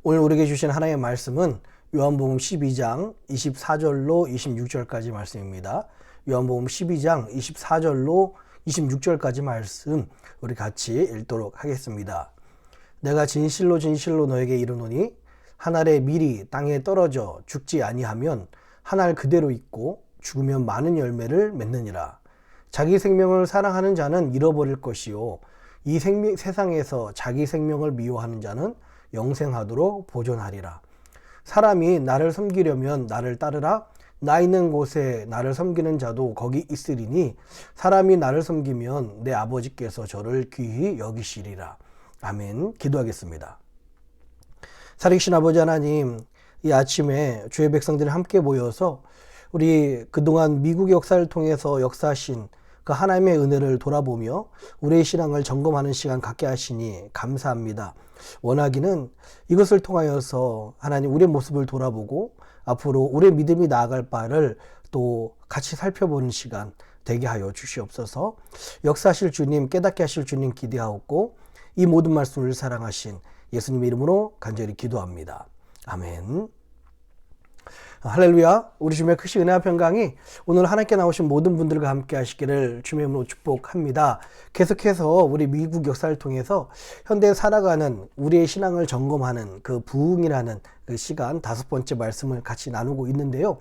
오늘 우리에게 주신 하나님의 말씀은 요한복음 12장 24절로 26절까지 말씀입니다. 요한복음 12장 24절로 26절까지 말씀 우리 같이 읽도록 하겠습니다. 내가 진실로 진실로 너에게 이르노니 한 알의 밀이 땅에 떨어져 죽지 아니하면 한 알 그대로 있고 죽으면 많은 열매를 맺느니라. 자기 생명을 사랑하는 자는 잃어버릴 것이요 이 세상에서 자기 생명을 미워하는 자는 영생하도록 보존하리라. 사람이 나를 섬기려면 나를 따르라. 나 있는 곳에 나를 섬기는 자도 거기 있으리니 사람이 나를 섬기면 내 아버지께서 저를 귀히 여기시리라. 아멘. 기도하겠습니다. 살아계신 아버지 하나님, 이 아침에 주의 백성들이 함께 모여서 우리 그동안 미국 역사를 통해서 역사하신 그 하나님의 은혜를 돌아보며 우리의 신앙을 점검하는 시간 갖게 하시니 감사합니다. 원하기는 이것을 통하여서 하나님 우리의 모습을 돌아보고 앞으로 우리의 믿음이 나아갈 바를 또 같이 살펴보는 시간 되게 하여 주시옵소서. 역사하실 주님, 깨닫게 하실 주님 기대하옵고 이 모든 말씀을 사랑하신 예수님의 이름으로 간절히 기도합니다. 아멘. 할렐루야. 우리 주님의 크신 은혜와 평강이 오늘 하나님께 나오신 모든 분들과 함께 하시기를 주님의 이름으로 축복합니다. 계속해서 우리 미국 역사를 통해서 현대에 살아가는 우리의 신앙을 점검하는 그 부흥이라는 그 시간 5번째 말씀을 같이 나누고 있는데요.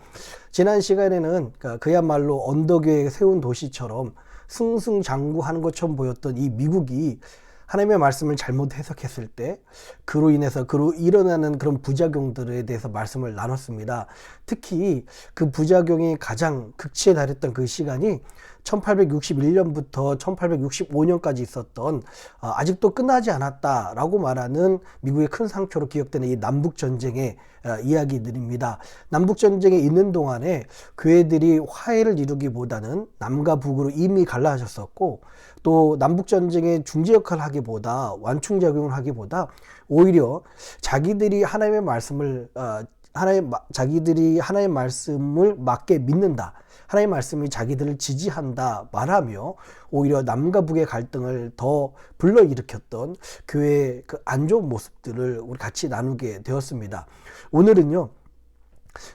지난 시간에는 그야말로 언덕 위에 세운 도시처럼 승승장구하는 것처럼 보였던 이 미국이 하나님의 말씀을 잘못 해석했을 때 그로 인해서 일어나는 그런 부작용들에 대해서 말씀을 나눴습니다. 특히 그 부작용이 가장 극치에 달했던 그 시간이 1861년부터 1865년까지 있었던 아직도 끝나지 않았다라고 말하는 미국의 큰 상처로 기억되는 이 남북전쟁의 이야기들입니다. 남북전쟁에 있는 동안에 교회들이 화해를 이루기보다는 남과 북으로 이미 갈라졌었고 또 남북전쟁의 중재 역할을 하기보다 완충작용을 하기보다 오히려 자기들이 하나님의 말씀을 맞게 믿는다. 하나님의 말씀이 자기들을 지지한다 말하며 오히려 남과 북의 갈등을 더 불러일으켰던 교회의 그 안 좋은 모습들을 우리 같이 나누게 되었습니다. 오늘은요.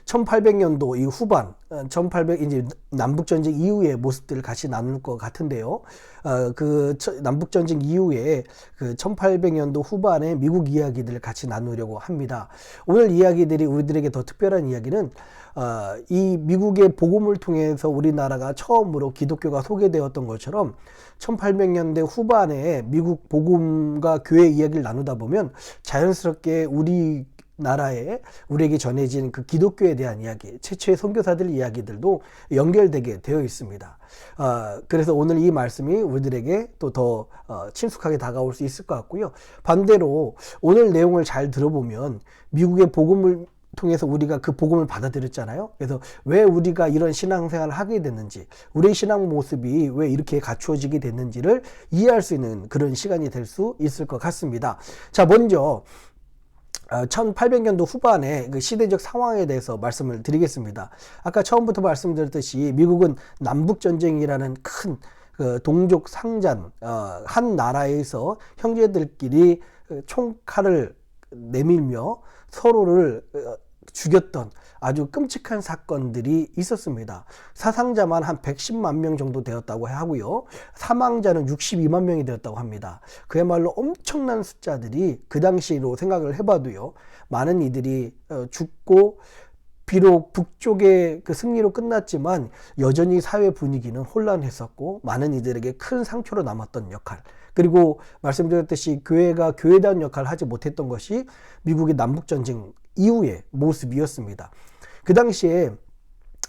1800년도 이 후반, 이제 남북전쟁 이후의 모습들을 같이 나눌 것 같은데요. 남북전쟁 이후에 그 1800년도 후반의 미국 이야기들을 같이 나누려고 합니다. 오늘 이야기들이 우리들에게 더 특별한 이야기는 이 미국의 복음을 통해서 우리나라가 처음으로 기독교가 소개되었던 것처럼 1800년대 후반에 미국 복음과 교회 이야기를 나누다 보면 자연스럽게 우리에게 전해진 그 기독교에 대한 이야기, 최초의 선교사들 이야기들도 연결되게 되어 있습니다. 그래서 오늘 이 말씀이 우리들에게 또 더 친숙하게 다가올 수 있을 것 같고요. 반대로 오늘 내용을 잘 들어보면 미국의 복음을 통해서 우리가 그 복음을 받아들였잖아요. 그래서 왜 우리가 이런 신앙생활을 하게 됐는지, 우리의 신앙 모습이 왜 이렇게 갖추어지게 됐는지를 이해할 수 있는 그런 시간이 될 수 있을 것 같습니다. 자, 먼저 1800년도 후반의 그 시대적 상황에 대해서 말씀을 드리겠습니다. 아까 처음부터 말씀드렸듯이 미국은 남북전쟁이라는 큰 동족 상잔, 한 나라에서 형제들끼리 총칼을 내밀며 서로를 죽였던 아주 끔찍한 사건들이 있었습니다. 사상자만 한 110만 명 정도 되었다고 하고요. 사망자는 62만 명이 되었다고 합니다. 그야말로 엄청난 숫자들이 그 당시로 생각을 해봐도요. 많은 이들이 죽고 비록 북쪽의 그 승리로 끝났지만 여전히 사회 분위기는 혼란했었고 많은 이들에게 큰 상처로 남았던 역할, 그리고 말씀드렸듯이 교회가 교회다운 역할을 하지 못했던 것이 미국의 남북전쟁 이후의 모습이었습니다. 그 당시에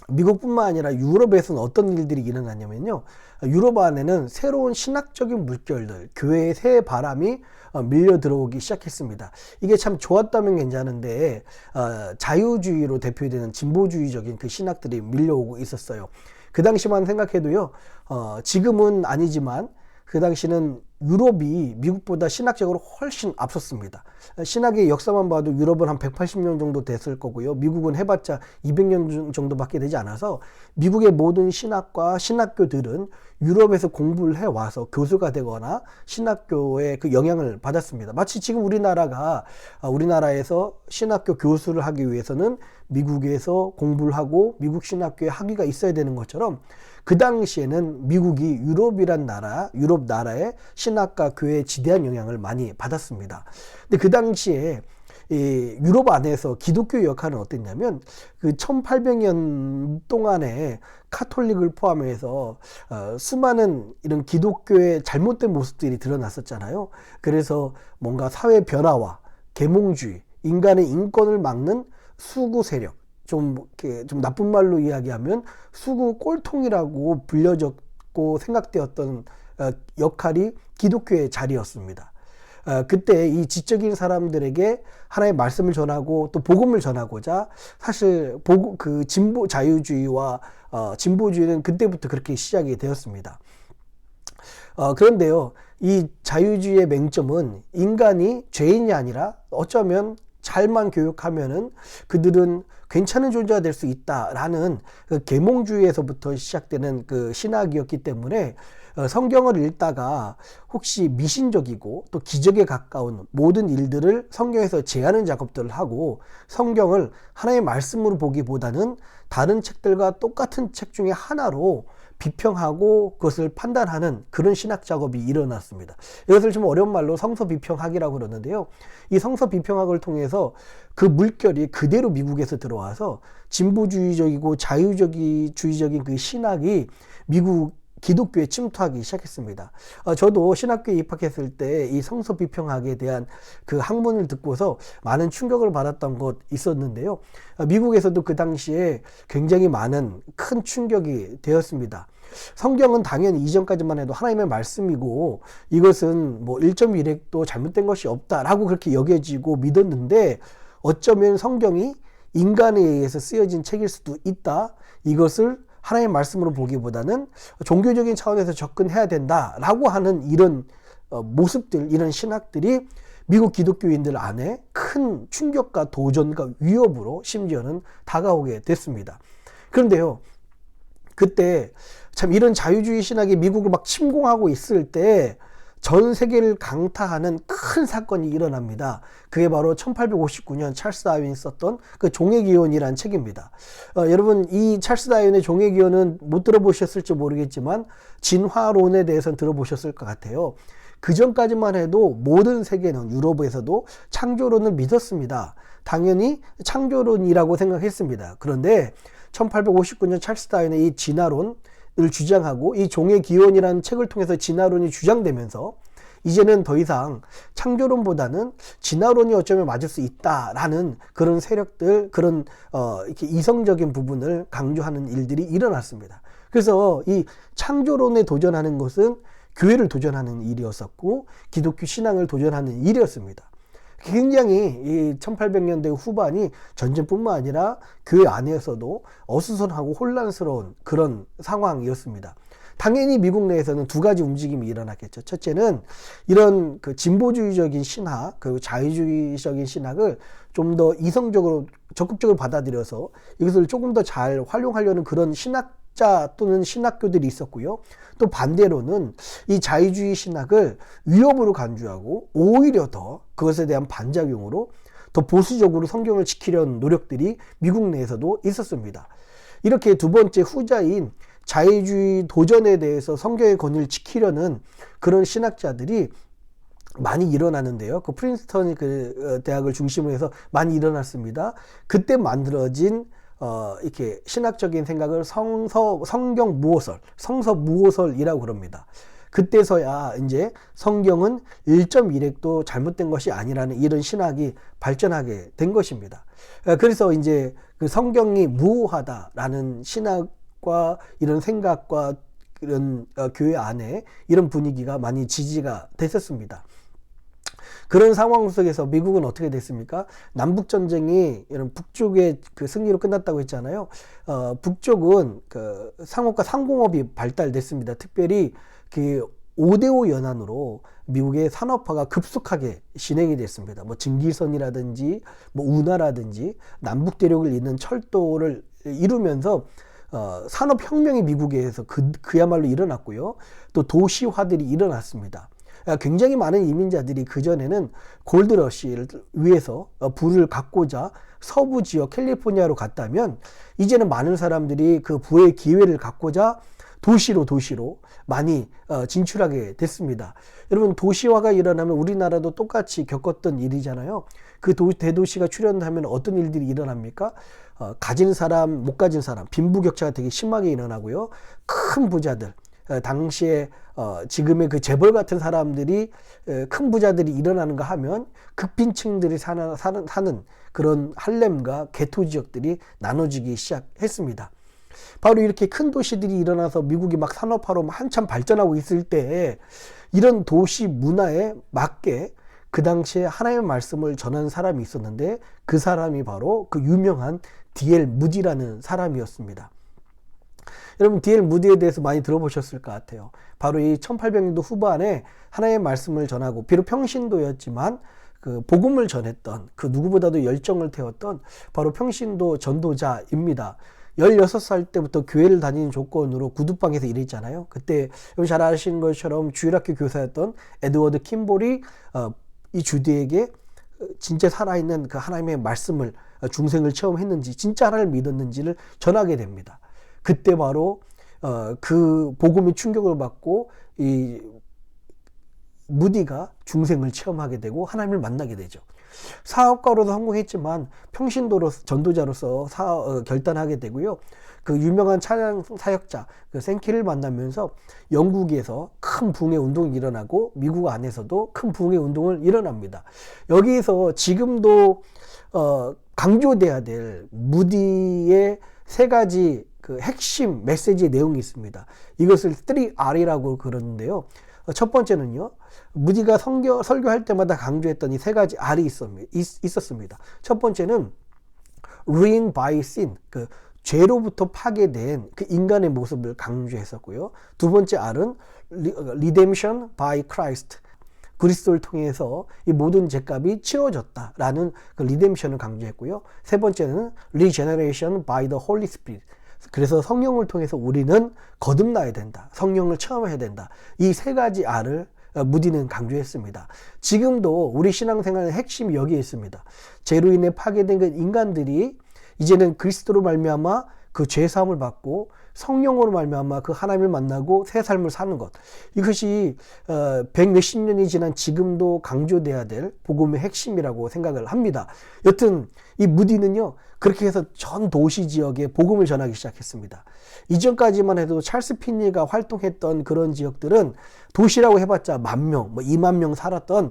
미국뿐만 아니라 유럽에서는 어떤 일들이 일어났냐면요. 유럽 안에는 새로운 신학적인 물결들, 교회의 새 바람이 밀려 들어오기 시작했습니다. 이게 참 좋았다면 괜찮은데 자유주의로 대표되는 진보주의적인 그 신학들이 밀려오고 있었어요. 그 당시만 생각해도요. 지금은 아니지만 그 당시는 유럽이 미국보다 신학적으로 훨씬 앞섰습니다. 신학의 역사만 봐도 유럽은 한 180년 정도 됐을 거고요. 미국은 해봤자 200년 정도밖에 되지 않아서 미국의 모든 신학과 신학교들은 유럽에서 공부를 해와서 교수가 되거나 신학교의 그 영향을 받았습니다. 마치 지금 우리나라에서 신학교 교수를 하기 위해서는 미국에서 공부를 하고 미국 신학교에 학위가 있어야 되는 것처럼 그 당시에는 미국이 유럽 나라의 신학과 교회에 지대한 영향을 많이 받았습니다. 근데 그 당시에 이 유럽 안에서 기독교의 역할은 어땠냐면 그 1800년 동안에 카톨릭을 포함해서 수많은 이런 기독교의 잘못된 모습들이 드러났었잖아요. 그래서 뭔가 사회 변화와 계몽주의, 인간의 인권을 막는 수구 세력, 좀 나쁜 말로 이야기하면 수구 꼴통이라고 불려졌고 생각되었던 역할이 기독교의 자리였습니다. 그때 이 지적인 사람들에게 하나의 말씀을 전하고 또 복음을 전하고자 사실 그 진보 자유주의와 진보주의는 그때부터 그렇게 시작이 되었습니다. 그런데요, 이 자유주의의 맹점은 인간이 죄인이 아니라 어쩌면 잘만 교육하면은 그들은 괜찮은 존재가 될 수 있다라는 그 계몽주의에서부터 시작되는 그 신학이었기 때문에 성경을 읽다가 혹시 미신적이고 또 기적에 가까운 모든 일들을 성경에서 제하는 작업들을 하고 성경을 하나의 말씀으로 보기보다는 다른 책들과 똑같은 책 중에 하나로 비평하고 그것을 판단하는 그런 신학 작업이 일어났습니다. 이것을 좀 어려운 말로 성서 비평학이라고 그러는데요. 이 성서 비평학을 통해서 그 물결이 그대로 미국에서 들어와서 진보주의적이고 자유주의적인 그 신학이 미국 기독교에 침투하기 시작했습니다. 저도 신학교에 입학했을 때 이 성서 비평학에 대한 그 학문을 듣고서 많은 충격을 받았던 것 있었는데요. 미국에서도 그 당시에 굉장히 많은 큰 충격이 되었습니다. 성경은 당연히 이전까지만 해도 하나님의 말씀이고 이것은 뭐 1.1핵도 잘못된 것이 없다라고 그렇게 여겨지고 믿었는데 어쩌면 성경이 인간에 의해서 쓰여진 책일 수도 있다. 이것을 하나님의 말씀으로 보기보다는 종교적인 차원에서 접근해야 된다라고 하는 이런 모습들, 이런 신학들이 미국 기독교인들 안에 큰 충격과 도전과 위협으로 심지어는 다가오게 됐습니다. 그런데요, 그때 참 이런 자유주의 신학이 미국을 막 침공하고 있을 때 전 세계를 강타하는 큰 사건이 일어납니다. 그게 바로 1859년 찰스 다윈이 썼던 그 종의기원이라는 책입니다. 여러분 이 찰스 다윈의 종의기원은 못 들어보셨을지 모르겠지만 진화론에 대해서는 들어보셨을 것 같아요. 그 전까지만 해도 모든 세계는 유럽에서도 창조론을 믿었습니다. 당연히 창조론이라고 생각했습니다. 그런데 1859년 찰스 다윈의 이 진화론 을 주장하고 이 종의 기원이라는 책을 통해서 진화론이 주장되면서 이제는 더 이상 창조론보다는 진화론이 어쩌면 맞을 수 있다라는 그런 세력들, 그런 이렇게 이성적인 부분을 강조하는 일들이 일어났습니다. 그래서 이 창조론에 도전하는 것은 교회를 도전하는 일이었었고 기독교 신앙을 도전하는 일이었습니다. 굉장히 이 1800년대 후반이 전쟁뿐만 아니라 교회 안에서도 어수선하고 혼란스러운 그런 상황이었습니다. 당연히 미국 내에서는 두 가지 움직임이 일어났겠죠. 첫째는 이런 그 진보주의적인 신학, 그리고 자유주의적인 신학을 좀 더 이성적으로 적극적으로 받아들여서 이것을 조금 더 잘 활용하려는 그런 신학자 또는 신학교들이 있었고요. 또 반대로는 이 자유주의 신학을 위협으로 간주하고 오히려 더 그것에 대한 반작용으로 더 보수적으로 성경을 지키려는 노력들이 미국 내에서도 있었습니다. 이렇게 두 번째 후자인 자유주의 도전에 대해서 성경의 권위를 지키려는 그런 신학자들이 많이 일어나는데요. 그 프린스턴 그 대학을 중심으로 해서 많이 일어났습니다. 그때 만들어진 이렇게 신학적인 생각을 성경 무호설, 성서 무호설이라고 그럽니다. 그때서야 이제 성경은 1.1핵도 잘못된 것이 아니라는 이런 신학이 발전하게 된 것입니다. 그래서 이제 그 성경이 무호하다라는 신학과 이런 생각과 이런 교회 안에 이런 분위기가 많이 지지가 됐었습니다. 그런 상황 속에서 미국은 어떻게 됐습니까? 남북전쟁이 이런 북쪽의 그 승리로 끝났다고 했잖아요. 북쪽은 그 상업과 상공업이 발달됐습니다. 특별히 그 5대5 연안으로 미국의 산업화가 급속하게 진행이 됐습니다. 뭐 증기선이라든지 뭐 운하라든지 남북 대륙을 잇는 철도를 이루면서 산업혁명이 미국에서 그야말로 일어났고요. 또 도시화들이 일어났습니다. 굉장히 많은 이민자들이 그전에는 골드러시를 위해서 부를 갖고자 서부 지역 캘리포니아로 갔다면 이제는 많은 사람들이 그 부의 기회를 갖고자 도시로 많이 진출하게 됐습니다. 여러분, 도시화가 일어나면 우리나라도 똑같이 겪었던 일이잖아요. 그 대도시가 출현하면 어떤 일들이 일어납니까? 가진 사람, 못 가진 사람, 빈부격차가 되게 심하게 일어나고요. 큰 부자들, 당시에 지금의 그 재벌 같은 사람들이 큰 부자들이 일어나는가 하면 극빈층들이 사는 그런 할렘과 개토 지역들이 나눠지기 시작했습니다. 바로 이렇게 큰 도시들이 일어나서 미국이 막 산업화로 한참 발전하고 있을 때 이런 도시 문화에 맞게 그 당시에 하나님의 말씀을 전한 사람이 있었는데 그 사람이 바로 그 유명한 D.L. 무디라는 사람이었습니다. 여러분, D.L. 무디에 대해서 많이 들어보셨을 것 같아요. 바로 이 1800년도 후반에 하나님의 말씀을 전하고 비록 평신도였지만 그 복음을 전했던, 그 누구보다도 열정을 태웠던 바로 평신도 전도자입니다. 16살 때부터 교회를 다니는 조건으로 구두방에서 일했잖아요. 그때 여러분 잘 아시는 것처럼 주일학교 교사였던 에드워드 킴볼이 이 주디에게 진짜 살아있는 그 하나님의 말씀을 중생을 체험했는지 진짜 하나님을 믿었는지를 전하게 됩니다. 그때 바로 그 복음의 충격을 받고 이 무디가 중생을 체험하게 되고 하나님을 만나게 되죠. 사업가로도 성공했지만 평신도로서 전도자로서 결단하게 되고요. 그 유명한 찬양 사역자 그 생키를 만나면서 영국에서 큰 부흥의 운동이 일어나고 미국 안에서도 큰 부흥의 운동을 일어납니다. 여기에서 지금도 강조돼야 될 무디의 세 가지 그 핵심 메시지의 내용이 있습니다. 이것을 3R이라고 그러는데요. 첫 번째는요, 무디가 설교할 때마다 강조했던 이 세 가지 R이 있었습니다. 첫 번째는 ruined by sin, 그 죄로부터 파괴된 그 인간의 모습을 강조했었고요. 두 번째 R은 redemption by Christ, 그리스도를 통해서 이 모든 죄값이 치러졌다라는 그 리뎀션을 강조했고요. 세 번째는 regeneration by the Holy Spirit, 그래서 성령을 통해서 우리는 거듭나야 된다. 성령을 체험해야 된다. 이 세 가지 R을 무디는 강조했습니다. 지금도 우리 신앙생활의 핵심이 여기에 있습니다. 죄로 인해 파괴된 그 인간들이 이제는 그리스도로 말미암아 그 죄 사함을 받고 성령으로 말미암아 그 하나님을 만나고 새 삶을 사는 것, 이것이 백몇십 년이 지난 지금도 강조돼야 될 복음의 핵심이라고 생각을 합니다. 여튼 이 무디는요, 그렇게 해서 전 도시 지역에 복음을 전하기 시작했습니다. 이전까지만 해도 찰스 핀니가 활동했던 그런 지역들은 도시라고 해봤자 10,000명, 뭐 20,000명 살았던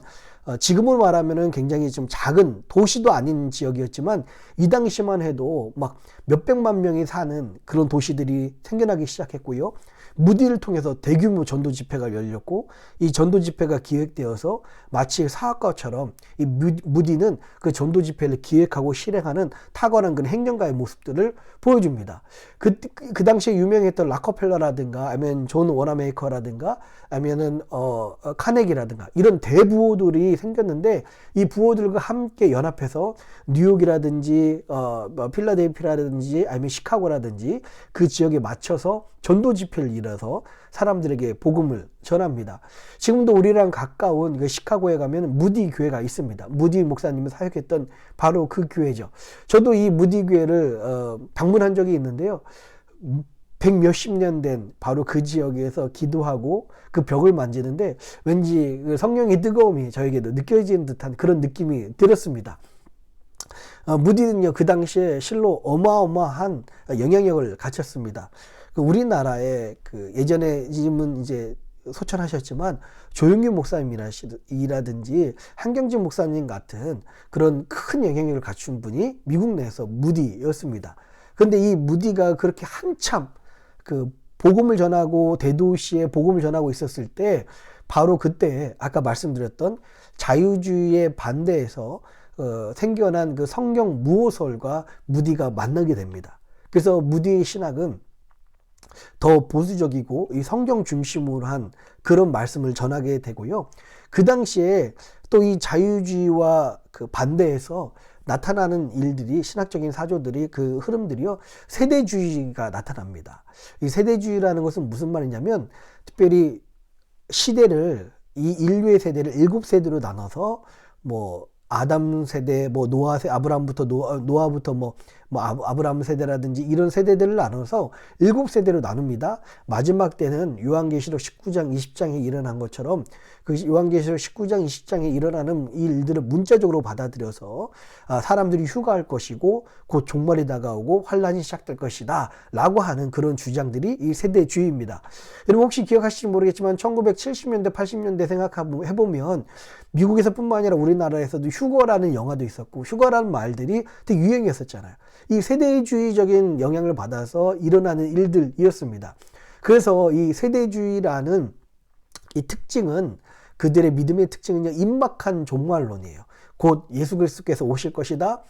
지금으로 말하면은 굉장히 좀 작은 도시도 아닌 지역이었지만 이 당시만 해도 막 몇백만 명이 사는 그런 도시들이 생겨나기 시작했고요. 무디를 통해서 대규모 전도 집회가 열렸고 이 전도 집회가 기획되어서 마치 사학과처럼 이 무디는 그 전도 집회를 기획하고 실행하는 탁월한 그런 행정가의 모습들을 보여줍니다. 그 당시에 유명했던 락커펠러라든가 아니면 존 워나메이커라든가 아니면은 카네기라든가 이런 대부호들이 생겼는데 이 부호들과 함께 연합해서 뉴욕이라든지 필라델피아라든지 아니면 시카고라든지 그 지역에 맞춰서 전도 집회를 이뤄서 사람들에게 복음을 전합니다. 지금도 우리랑 가까운 그 시카고에 가면 무디 교회가 있습니다. 무디 목사님이 사역했던 바로 그 교회죠. 저도 이 무디 교회를 방문한 적이 있는데요. 백몇십 년 된 바로 그 지역에서 기도하고 그 벽을 만지는데 왠지 그 성령의 뜨거움이 저에게도 느껴지는 듯한 그런 느낌이 들었습니다. 무디는요, 그 당시에 실로 어마어마한 영향력을 갖췄습니다. 우리나라에 그 예전에 지금은 이제 소천하셨지만 조용규 목사님이라든지 한경진 목사님 같은 그런 큰 영향력을 갖춘 분이 미국 내에서 무디였습니다. 그런데 이 무디가 그렇게 한참 그 복음을 전하고 대도시에 복음을 전하고 있었을 때 바로 그때 아까 말씀드렸던 자유주의에 반대해서 생겨난 그 성경 무호설과 무디가 만나게 됩니다. 그래서 무디의 신학은 더 보수적이고 이 성경 중심으로 한 그런 말씀을 전하게 되고요. 그 당시에 또 이 자유주의와 그 반대해서 나타나는 일들이, 신학적인 사조들이, 그 흐름들이요, 세대주의가 나타납니다. 이 세대주의라는 것은 무슨 말이냐면, 특별히 시대를, 이 인류의 세대를 7세대로 나눠서 뭐 아담 세대, 뭐 노아 세, 아브라함부터 노아부터 아브라함 세대라든지 이런 세대들을 나눠서 7세대로 나눕니다. 마지막 때는 요한계시록 19장 20장에 일어난 것처럼 그 요한계시록 19장 20장에 일어나는 이 일들을 문자적으로 받아들여서 사람들이 휴가할 것이고 곧 종말이 다가오고 환란이 시작될 것이다 라고 하는 그런 주장들이 이 세대주의입니다. 여러분 혹시 기억하실지 모르겠지만 1970년대 80년대 생각해보면 미국에서 뿐만 아니라 우리나라에서도 휴거라는 영화도 있었고 휴거라는 말들이 되게 유행했었잖아요. 이 세대주의적인 영향을 받아서 일어나는 일들이었습니다. 그래서 이 세대주의라는 이 특징은, 그들의 믿음의 특징은요, 임박한 종말론이에요. 곧 예수 그리스도께서 오실 것이다.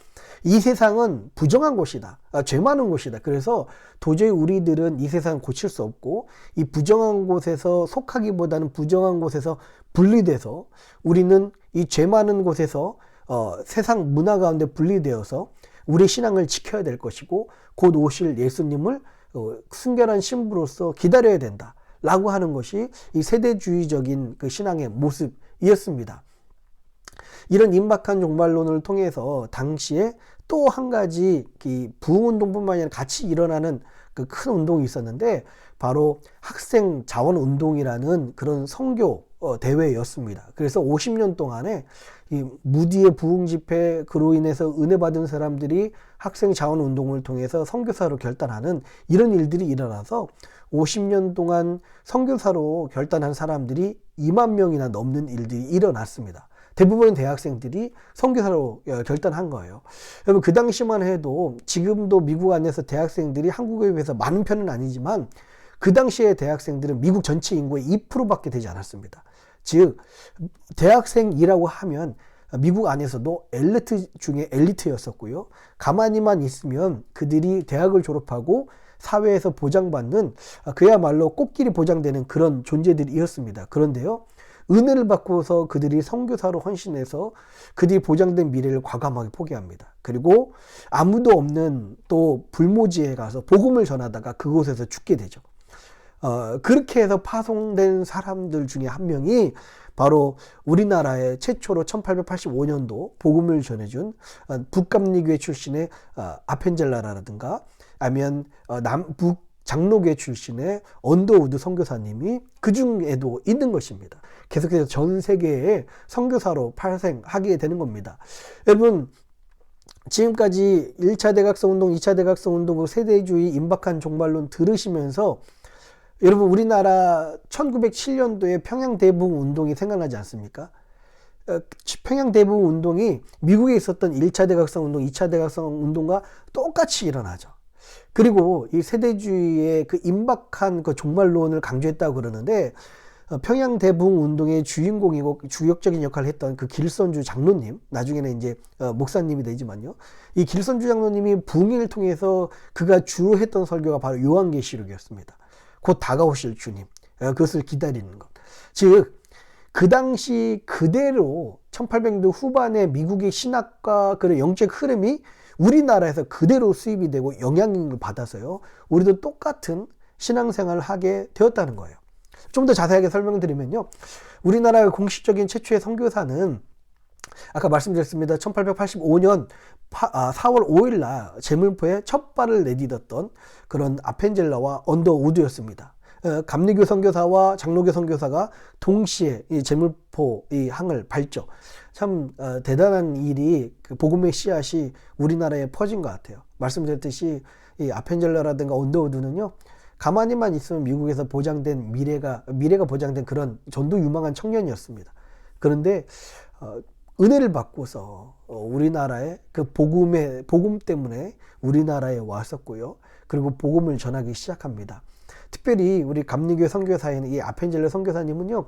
이 세상은 부정한 곳이다. 죄 많은 곳이다. 그래서 도저히 우리들은 이 세상을 고칠 수 없고 이 부정한 곳에서 속하기보다는 부정한 곳에서 분리돼서 우리는 이 죄 많은 곳에서 세상 문화 가운데 분리되어서 우리 신앙을 지켜야 될 것이고 곧 오실 예수님을 순결한 신부로서 기다려야 된다 라고 하는 것이 이 세대주의적인 그 신앙의 모습이었습니다. 이런 임박한 종말론을 통해서 당시에 또 한 가지 부흥운동뿐만 아니라 같이 일어나는 그 큰 운동이 있었는데 바로 학생 자원 운동이라는 그런 선교 대회였습니다. 그래서 50년 동안에 이 무디의 부흥 집회, 그로 인해서 은혜 받은 사람들이 학생 자원 운동을 통해서 선교사로 결단하는 이런 일들이 일어나서 50년 동안 선교사로 결단한 사람들이 2만 명이나 넘는 일들이 일어났습니다. 대부분의 대학생들이 선교사로 결단한 거예요. 여러분 그 당시만 해도, 지금도 미국 안에서 대학생들이 한국에 비해서 많은 편은 아니지만 그 당시의 대학생들은 미국 전체 인구의 2%밖에 되지 않았습니다. 즉 대학생이라고 하면 미국 안에서도 엘리트 중에 엘리트였었고요. 가만히만 있으면 그들이 대학을 졸업하고 사회에서 보장받는 그야말로 꽃길이 보장되는 그런 존재들이었습니다. 그런데요, 은혜를 받고서 그들이 선교사로 헌신해서 그들이 보장된 미래를 과감하게 포기합니다. 그리고 아무도 없는 또 불모지에 가서 복음을 전하다가 그곳에서 죽게 되죠. 그렇게 해서 파송된 사람들 중에 한 명이 바로 우리나라의 최초로 1885년도 복음을 전해준 북감리교회 출신의 아펜젤라라든가 아니면 남북 장로교회 출신의 언더우드 선교사님이 그 중에도 있는 것입니다. 계속해서 전 세계에 선교사로 발생하게 되는 겁니다. 여러분 지금까지 1차 대각성 운동, 2차 대각성 운동, 그 세대주의 임박한 종말론 들으시면서 여러분 우리나라 1907년도에 평양 대부흥 운동이 생각나지 않습니까? 평양 대부흥 운동이 미국에 있었던 1차 대각성 운동, 2차 대각성 운동과 똑같이 일어나죠. 그리고 이 세대주의의 그 임박한 그 종말론을 강조했다고 그러는데, 평양 대부흥 운동의 주인공이고 주역적인 역할을 했던 그 길선주 장로님, 나중에는 이제 목사님이 되지만요, 이 길선주 장로님이 부흥회를 통해서 그가 주로 했던 설교가 바로 요한계시록이었습니다. 곧 다가오실 주님, 그것을 기다리는 것. 즉 그 당시 그대로 1800년대 후반에 미국의 신학과 그런 영적 흐름이 우리나라에서 그대로 수입이 되고 영향을 받아서요, 우리도 똑같은 신앙생활을 하게 되었다는 거예요. 좀 더 자세하게 설명드리면요, 우리나라의 공식적인 최초의 선교사는 아까 말씀드렸습니다. 1885년 4월 5일 날 제물포에 첫 발을 내딛었던 그런 아펜젤라와 언더우드였습니다. 감리교 선교사와 장로교 선교사가 동시에 이 제물포 이 항을 밟죠. 참 대단한 일이, 그 복음의 씨앗이 우리나라에 퍼진 것 같아요. 말씀드렸듯이 이 아펜젤라라든가 언더우드는요, 가만히만 있으면 미국에서 보장된 미래가 보장된 그런 전도 유망한 청년이었습니다. 그런데 은혜를 받고서 우리나라에 그 복음 때문에 우리나라에 왔었고요. 그리고 복음을 전하기 시작합니다. 특별히 우리 감리교 선교사인 이 아펜젤러 선교사님은요,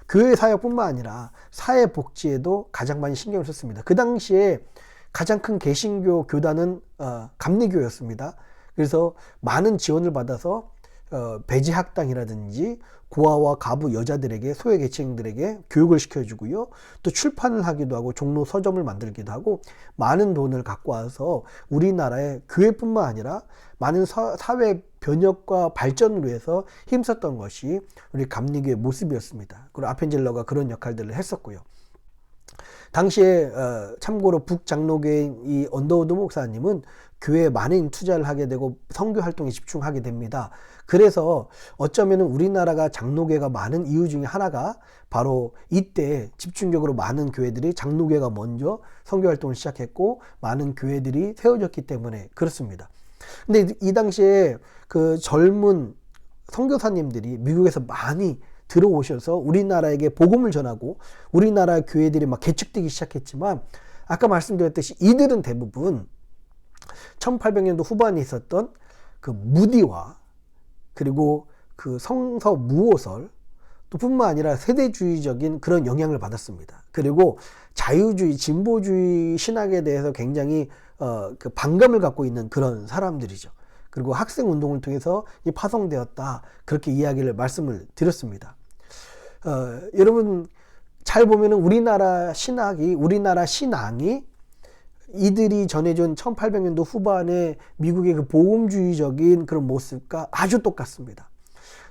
교회 사역뿐만 아니라 사회 복지에도 가장 많이 신경을 썼습니다. 그 당시에 가장 큰 개신교 교단은 감리교였습니다. 그래서 많은 지원을 받아서 배제학당이라든지 고아와 가부 여자들에게 소외계층들에게 교육을 시켜주고요. 또 출판을 하기도 하고 종로 서점을 만들기도 하고 많은 돈을 갖고 와서 우리나라의 교회뿐만 아니라 많은 사회 변혁과 발전을 위해서 힘썼던 것이 우리 감리교의 모습이었습니다. 그리고 아펜젤러가 그런 역할들을 했었고요. 당시에 참고로 북장로교인 이 언더우드 목사님은 교회에 많은 투자를 하게 되고 선교 활동에 집중하게 됩니다. 그래서 어쩌면 우리나라가 장로교회가 많은 이유 중에 하나가 바로 이때 집중적으로 많은 교회들이 장로교회가 먼저 선교 활동을 시작했고 많은 교회들이 세워졌기 때문에 그렇습니다. 근데 이 당시에 그 젊은 선교사님들이 미국에서 많이 들어오셔서 우리나라에게 복음을 전하고 우리나라 교회들이 막 개척되기 시작했지만 아까 말씀드렸듯이 이들은 대부분 1800년도 후반에 있었던 그 무디와 그리고 그 성서 무호설 또 뿐만 아니라 세대주의적인 그런 영향을 받았습니다. 그리고 자유주의, 진보주의 신학에 대해서 굉장히 그 반감을 갖고 있는 그런 사람들이죠. 그리고 학생 운동을 통해서 파송되었다. 그렇게 이야기를 말씀을 드렸습니다. 여러분 잘 보면은 우리나라 신앙이 이들이 전해준 1800년도 후반에 미국의 그 보험주의적인 그런 모습과 아주 똑같습니다.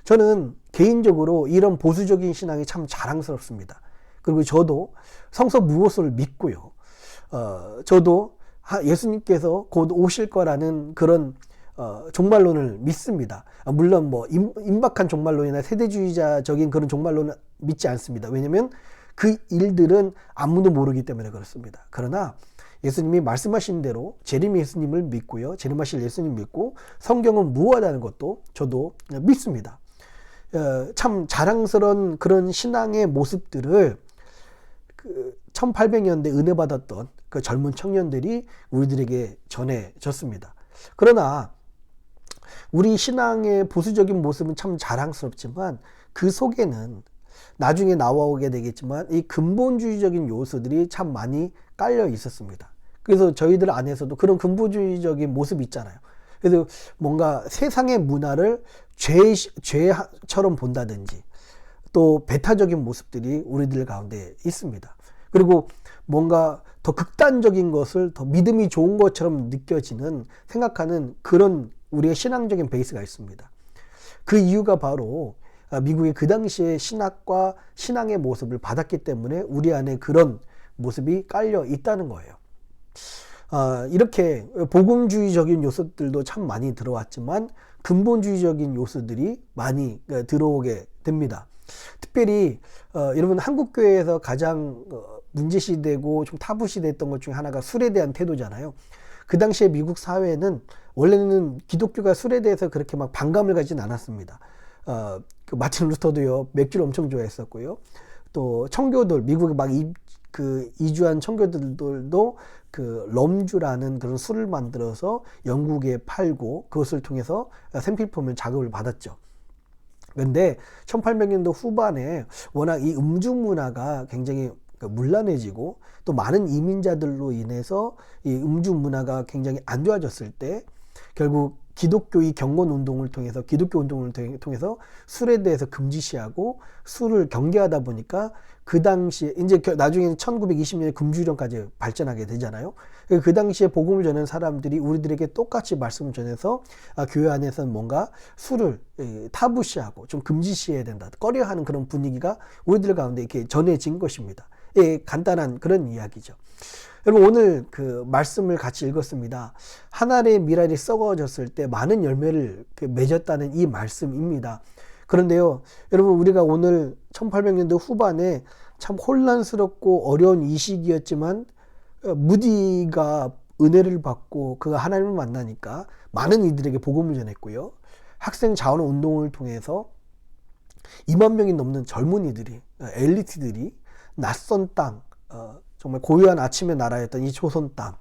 저는 개인적으로 이런 보수적인 신앙이 참 자랑스럽습니다. 그리고 저도 성서 무호설을 믿고요. 저도 예수님께서 곧 오실 거라는 그런 종말론을 믿습니다. 물론 뭐 임박한 종말론이나 세대주의자적인 그런 종말론은 믿지 않습니다. 왜냐하면 그 일들은 아무도 모르기 때문에 그렇습니다. 그러나 예수님이 말씀하신 대로 재림의 예수님을 믿고요. 재림하실 예수님 믿고 성경은 무하다는 것도 저도 믿습니다. 참 자랑스러운 그런 신앙의 모습들을 그 1800년대 은혜 받았던 그 젊은 청년들이 우리들에게 전해졌습니다. 그러나 우리 신앙의 보수적인 모습은 참 자랑스럽지만 그 속에는 나중에 나오게 되겠지만 이 근본주의적인 요소들이 참 많이 깔려 있었습니다. 그래서 저희들 안에서도 그런 근본주의적인 모습이 있잖아요. 그래서 뭔가 세상의 문화를 죄처럼 본다든지 또 배타적인 모습들이 우리들 가운데 있습니다. 그리고 뭔가 더 극단적인 것을 더 믿음이 좋은 것처럼 느껴지는 생각하는 그런 우리의 신앙적인 베이스가 있습니다. 그 이유가 바로 미국의 그 당시의 신학과 신앙의 모습을 받았기 때문에 우리 안에 그런 모습이 깔려 있다는 거예요. 이렇게 복음주의적인 요소들도 참 많이 들어왔지만 근본주의적인 요소들이 많이 들어오게 됩니다. 특별히 여러분 한국교회에서 가장 문제시되고 좀 타부시됐던 것 중에 하나가 술에 대한 태도잖아요. 그 당시에 미국 사회는 원래는 기독교가 술에 대해서 그렇게 막 반감을 가지진 않았습니다. 그 마틴 루터도요 맥주를 엄청 좋아했었고요. 또 청교들 미국에 막 이주한 청교들도 그 럼주라는 그런 술을 만들어서 영국에 팔고 그것을 통해서 생필품을 자극을 받았죠. 그런데 1800년도 후반에 워낙 이 음주 문화가 굉장히 문란해지고 또 많은 이민자들로 인해서 이 음주 문화가 굉장히 안 좋아졌을 때 결국 기독교의 경건 운동을 통해서 기독교 운동을 통해서 술에 대해서 금지시하고 술을 경계하다 보니까 그 당시에 이제 나중에 1920년에 금주령까지 발전하게 되잖아요. 그 당시에 복음을 전하는 사람들이 우리들에게 똑같이 말씀을 전해서 교회 안에서는 뭔가 술을 타부시하고 좀 금지시해야 된다, 꺼려하는 그런 분위기가 우리들 가운데 이렇게 전해진 것입니다. 간단한 그런 이야기죠. 여러분 오늘 그 말씀을 같이 읽었습니다. 한 알의 밀알이 썩어졌을 때 많은 열매를 맺었다는 이 말씀입니다. 그런데요, 여러분 우리가 오늘 1800년도 후반에 참 혼란스럽고 어려운 이 시기였지만 무디가 은혜를 받고 그가 하나님을 만나니까 많은 이들에게 복음을 전했고요. 학생 자원 운동을 통해서 2만 명이 넘는 젊은이들이 엘리트들이 낯선 땅, 정말 고요한 아침의 나라였던 이 조선 땅,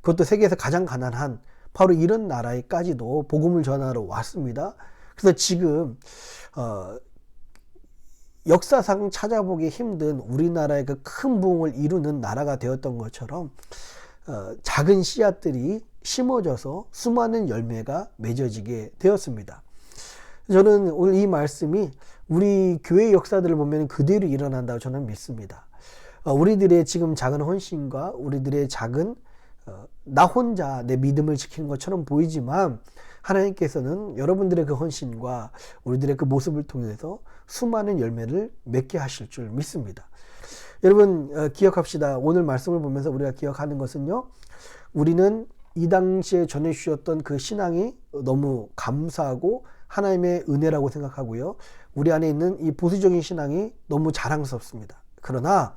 그것도 세계에서 가장 가난한 바로 이런 나라에까지도 복음을 전하러 왔습니다. 그래서 지금 역사상 찾아보기 힘든 우리나라의 그 큰 부흥을 이루는 나라가 되었던 것처럼 작은 씨앗들이 심어져서 수많은 열매가 맺어지게 되었습니다. 저는 오늘 이 말씀이 우리 교회 역사들을 보면 그대로 일어난다고 저는 믿습니다. 우리들의 지금 작은 헌신과 우리들의 작은 나 혼자 내 믿음을 지키는 것처럼 보이지만 하나님께서는 여러분들의 그 헌신과 우리들의 그 모습을 통해서 수많은 열매를 맺게 하실 줄 믿습니다. 여러분 기억합시다. 오늘 말씀을 보면서 우리가 기억하는 것은요, 우리는 이 당시에 전해주셨던 그 신앙이 너무 감사하고 하나님의 은혜라고 생각하고요, 우리 안에 있는 이 보수적인 신앙이 너무 자랑스럽습니다. 그러나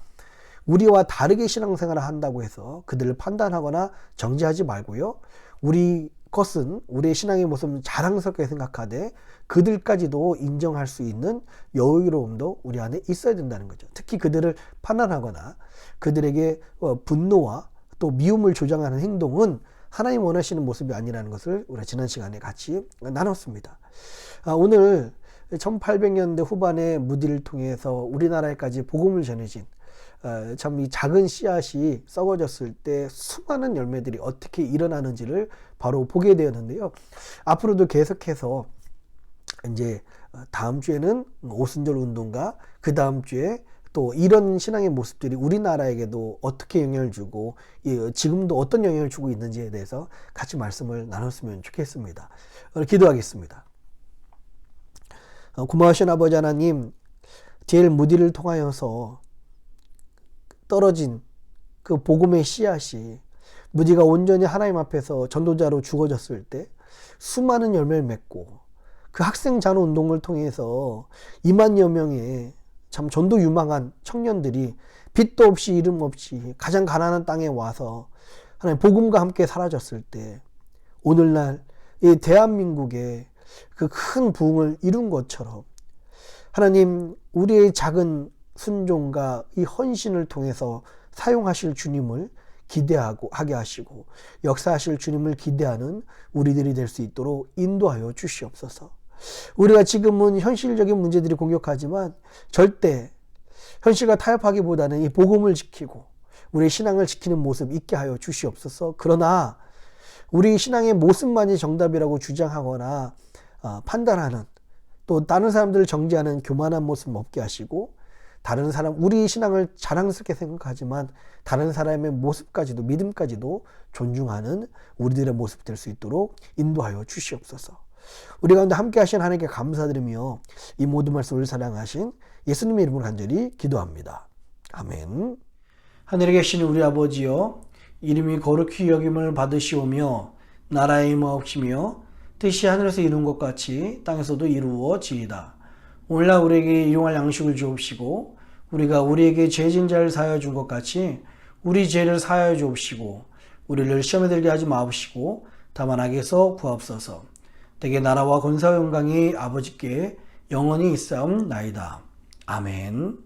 우리와 다르게 신앙생활을 한다고 해서 그들을 판단하거나 정죄하지 말고요, 우리 것은 우리의 신앙의 모습을 자랑스럽게 생각하되 그들까지도 인정할 수 있는 여유로움도 우리 안에 있어야 된다는 거죠. 특히 그들을 판단하거나 그들에게 분노와 또 미움을 조장하는 행동은 하나님 원하시는 모습이 아니라는 것을 우리가 지난 시간에 같이 나눴습니다. 오늘 1800년대 후반에 무디를 통해서 우리나라에까지 복음을 전해진 참 이 작은 씨앗이 썩어졌을 때 수많은 열매들이 어떻게 일어나는지를 바로 보게 되었는데요. 앞으로도 계속해서 이제 다음 주에는 오순절 운동가, 그 다음 주에 또 이런 신앙의 모습들이 우리나라에게도 어떻게 영향을 주고 지금도 어떤 영향을 주고 있는지에 대해서 같이 말씀을 나눴으면 좋겠습니다. 기도하겠습니다. 고마우신 아버지 하나님, 제일 무디를 통하여서 떨어진 그 복음의 씨앗이 무디가 온전히 하나님 앞에서 전도자로 죽어졌을 때 수많은 열매를 맺고 그 학생 잔호 운동을 통해서 2만여 명의 참 전도 유망한 청년들이 빚도 없이 이름 없이 가장 가난한 땅에 와서 하나님 복음과 함께 사라졌을 때 오늘날 이 대한민국의 그 큰 부흥을 이룬 것처럼 하나님, 우리의 작은 순종과 이 헌신을 통해서 사용하실 주님을 기대하게 하시고 역사하실 주님을 기대하는 우리들이 될 수 있도록 인도하여 주시옵소서. 우리가 지금은 현실적인 문제들이 공격하지만 절대 현실과 타협하기보다는 이 복음을 지키고 우리의 신앙을 지키는 모습 있게 하여 주시옵소서. 그러나 우리 신앙의 모습만이 정답이라고 주장하거나 판단하는, 또 다른 사람들을 정죄하는 교만한 모습 없게 하시고, 다른 사람, 우리 신앙을 자랑스럽게 생각하지만 다른 사람의 모습까지도, 믿음까지도 존중하는 우리들의 모습 될 수 있도록 인도하여 주시옵소서. 우리 가운데 함께 하신 하나님께 감사드리며 이 모든 말씀을 사랑하신 예수님의 이름으로 간절히 기도합니다. 아멘. 하늘에 계신 우리 아버지여, 이름이 거룩히 여김을 받으시오며 나라의 임하옵시며 뜻이 하늘에서 이룬 것 같이 땅에서도 이루어지이다. 오늘날 우리에게 일용할 양식을 주옵시고 우리가 우리에게 죄진 자를 사하여 준 것 같이 우리 죄를 사하여 주옵시고 우리를 시험에 들게 하지 마옵시고 다만 악에서 구하옵소서. 대개 나라와 권세와 영광이 아버지께 영원히 있사옵나이다. 아멘.